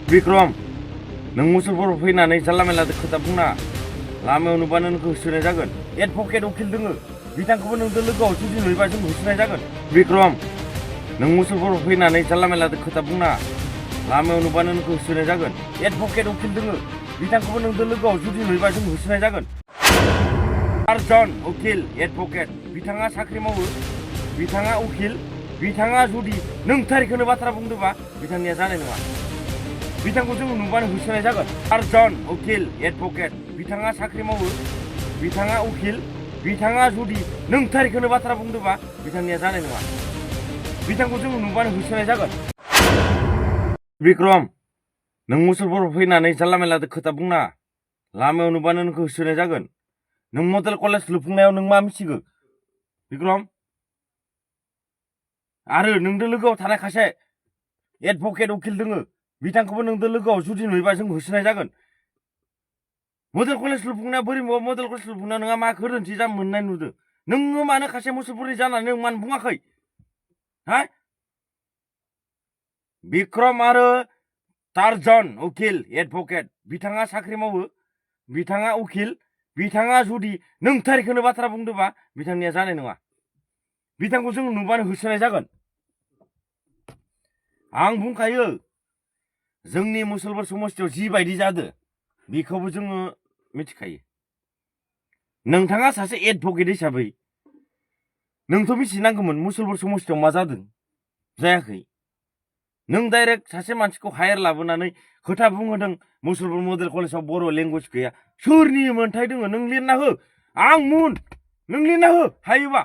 बिक्रम नों मुसलपुराव फैनानै जानला मेनला खोथा बुंना लामायाव नुबानो नोंखौ होसोनाय जागोन एडभकेट उकिल दोङो बिथांखौबो नोंजों लोगोआव जुदि नुयोबा जों होसोनाय जागोन बिक्रम नों मुसलपुराव फैनानै जानला मेनला खोथा बुंना लामायाव नुबानो नोंखौ होसोनाय जागोन एडभकेट उकिल दोङो बिथांखौबो नोंजों लोगोआव जुदि नुयोबा जों होसोनाय जागोन टारजन उकिल एडभकेट बिथाङा साख्रि मावो बिथाङा उकिल बिथाङा जुदि नंथारैखौनो बाथ्रा बुंदोंबा बिथांनिया जानाय नङा बिथांखौ जों नुबानो होसोनाय जागोन टारजन उकिल एडभकेट बिथाङा साख्रि मावो बिथाङा उकिल बिथाङा जुदि नंथारैखौनो बाथ्रा बुंदोंबा बिथांनिया जानाय नङा बिथांखौ जों नुबानो होसोनाय जागोन बिक्रम नों मुसलपुराव फैनानै जानला मेनला खोथा बुंना लामायाव नुबानो नोंखौ होसोनाय जागोन नों मडेल कलेज लुफुंनायाव नों मा मिथिगौ बिक्रम आरो नोंजों लोगोआव थानाय खासे एडभकेट उकिल दोङो बिथांखौबो नोंजों लोगोआव जुदि नुयोबा जों होसोनाय जागोन मडेल कलेज लुफुंनाया बोरै मडेल कलेज लुफुंनायाव नोंहा मा गोरोन्थि जा मोननाय नुदों नोङो मानो खासे मुसलपुरनि जानानै नों मानो बुङाखै हा बिक्रम आरो टारजन उकिल एडभकेट बिथाङा साख्रि मावो बिथाङा उकिल बिथाङा जुदि नंथारैखौनो बाथ्रा बुंदोंबा बिथांनिया जानाय नङा बिथांखौ जों नुबानो होसोनाय जागोन आं बुंखायो जोंनि मुसलपुर समस्थियाव जिबायदि जादों बेखौबो जोङो मिथिखायो नोंथाङा सासे एडभकेट हिसाबै नोंथ' मिथिनांगौमोन मुसलपुर समस्थियाव मा जादों जायाखै नों डाइरेक्ट सासे मानसिखौ हायार लाबोनानै खोथा बुंहोदों मुसलपुर मडेल कलेजाव बर' लेंगुवेज गैया सोरनि मोन्थाय दङ नों लिरना हो आं नों लिरना हो हायोबा